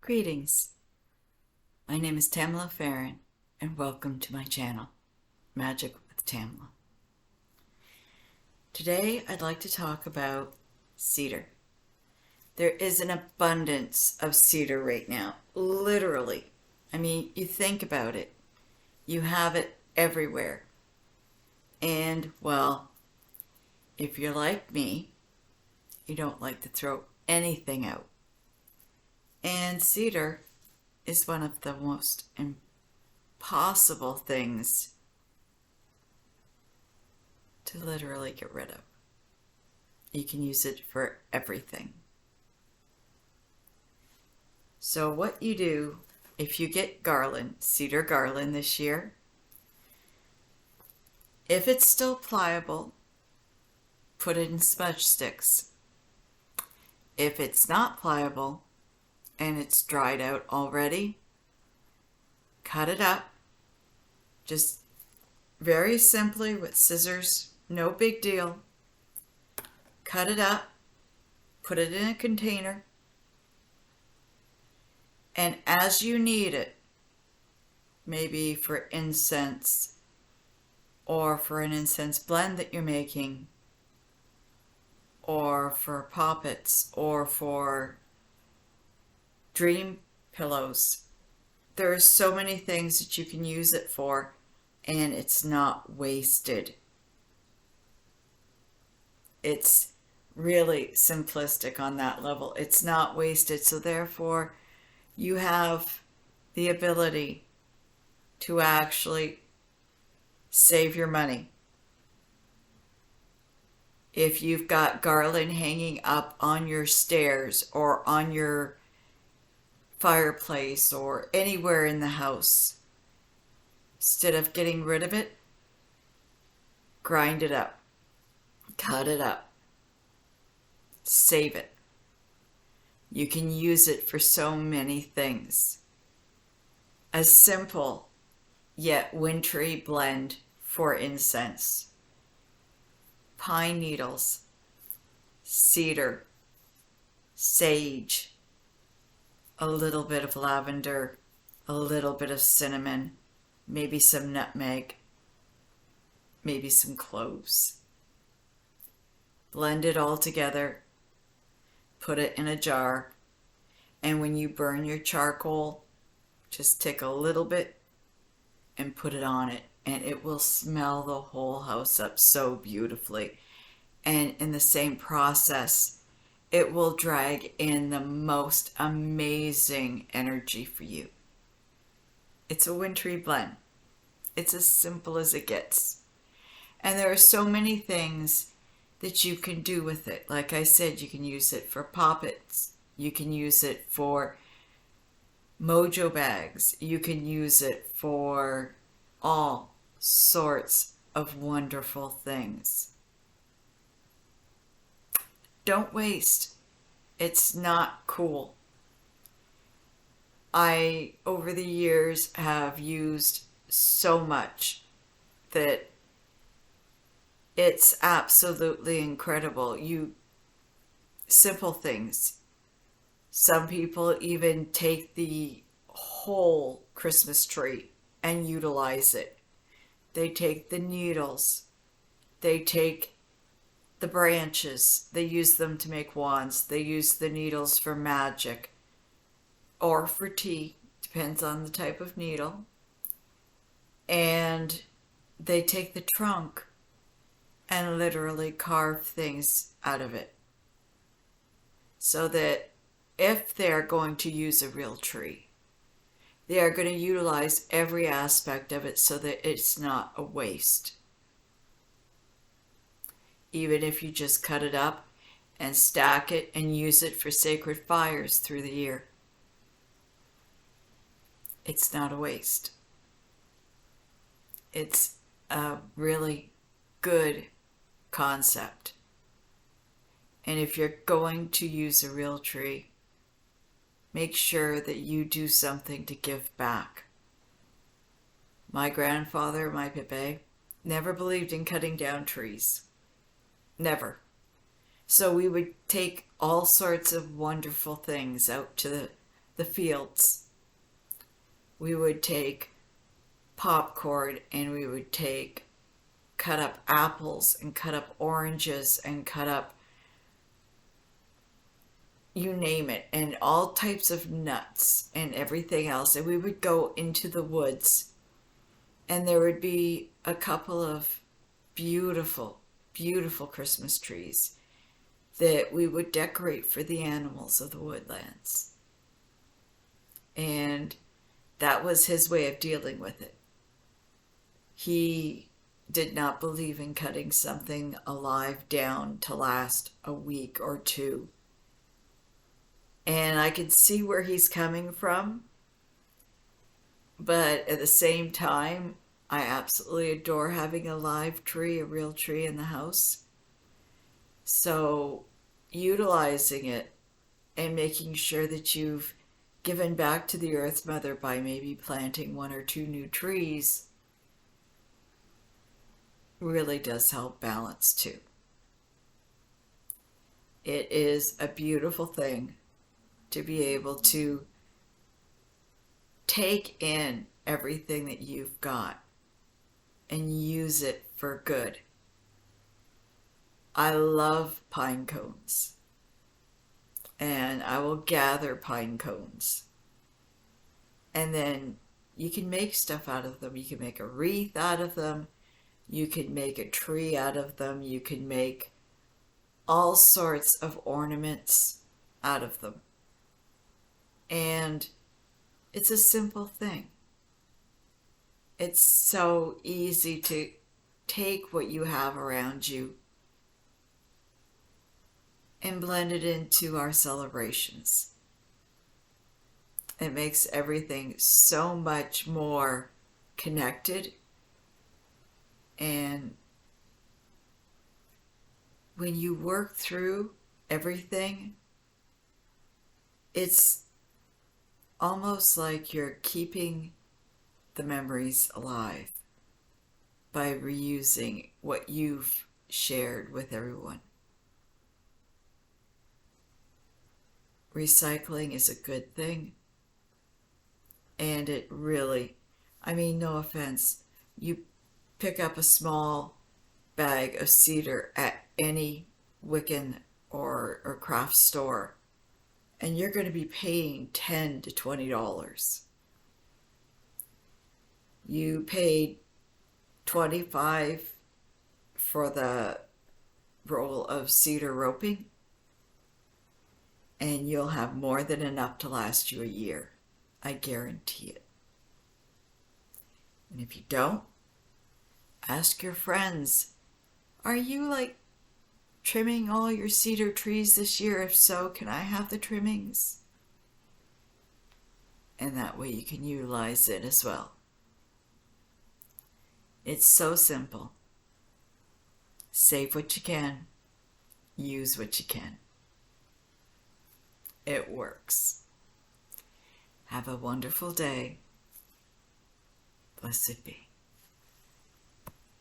Greetings. My name is Tamla Farron, and welcome to my channel, Magic with Tamla. Today, I'd like to talk about cedar. There is an abundance of cedar right now, literally. I mean, you think about it. You have it everywhere. And, well, if you're like me, you don't like to throw anything out. And cedar is one of the most impossible things to literally get rid of. You can use it for everything. So what you do, if you get garland, cedar garland this year, if it's still pliable, put it in smudge sticks. If it's not pliable and it's dried out already, cut it up, just very simply with scissors, no big deal. Cut it up, put it in a container, and as you need it, maybe for incense or for an incense blend that you're making, or for poppets, or for dream pillows. There are so many things that you can use it for, and it's not wasted. It's really simplistic on that level. It's not wasted, so therefore you have the ability to actually save your money. If you've got garland hanging up on your stairs or on your fireplace or anywhere in the house, instead of getting rid of it, grind it up, cut it up, save it. You can use it for so many things. A simple yet wintry blend for incense. Pine needles, cedar, sage, a little bit of lavender, a little bit of cinnamon, maybe some nutmeg, maybe some cloves. Blend it all together, put it in a jar, and when you burn your charcoal, just take a little bit and put it on it, and it will smell the whole house up so beautifully. And in the same process, it will drag in the most amazing energy for you. It's a wintry blend. It's as simple as it gets. And there are so many things that you can do with it. Like I said, you can use it for poppets. You can use it for mojo bags. You can use it for all sorts of wonderful things. Don't waste. It's not cool. I, over the years, have used so much that it's absolutely incredible. Simple things. Some people even take the whole Christmas tree and utilize it. They take the needles. They take the branches. They use them to make wands. They use the needles for magic or for tea. Depends on the type of needle. And they take the trunk and literally carve things out of it. So that if they're going to use a real tree, they are going to utilize every aspect of it so that it's not a waste. Even if you just cut it up and stack it and use it for sacred fires through the year, it's not a waste. It's a really good concept. And if you're going to use a real tree, make sure that you do something to give back. My grandfather, my Pepe, never believed in cutting down trees. Never. So we would take all sorts of wonderful things out to the fields. We would take popcorn and we would cut up apples and cut up oranges and cut up, you name it, and all types of nuts and everything else. And we would go into the woods, and there would be a couple of beautiful, beautiful Christmas trees that we would decorate for the animals of the woodlands. And that was his way of dealing with it. He did not believe in cutting something alive down to last a week or two. And I could see where he's coming from. But at the same time, I absolutely adore having a live tree, a real tree in the house. So utilizing it and making sure that you've given back to the Earth Mother by maybe planting 1 or 2 new trees really does help balance too. It is a beautiful thing to be able to take in everything that you've got and use it for good. I love pine cones, and I will gather pine cones, and then you can make stuff out of them. You can make a wreath out of them, you can make a tree out of them, you can make all sorts of ornaments out of them. And it's a simple thing. It's so easy to take what you have around you and blend it into our celebrations. It makes everything so much more connected. And when you work through everything, it's almost like you're keeping the memories alive by reusing what you've shared with everyone. Recycling is a good thing, and it really, I mean, no offense, you pick up a small bag of cedar at any Wiccan or craft store, and you're going to be paying $10 to $20. You paid $25 for the roll of cedar roping, and you'll have more than enough to last you a year. I guarantee it. And if you don't, ask your friends, are you like trimming all your cedar trees this year? If so, can I have the trimmings? And that way you can utilize it as well. It's so simple. Save what you can. Use what you can. It works. Have a wonderful day. Blessed be.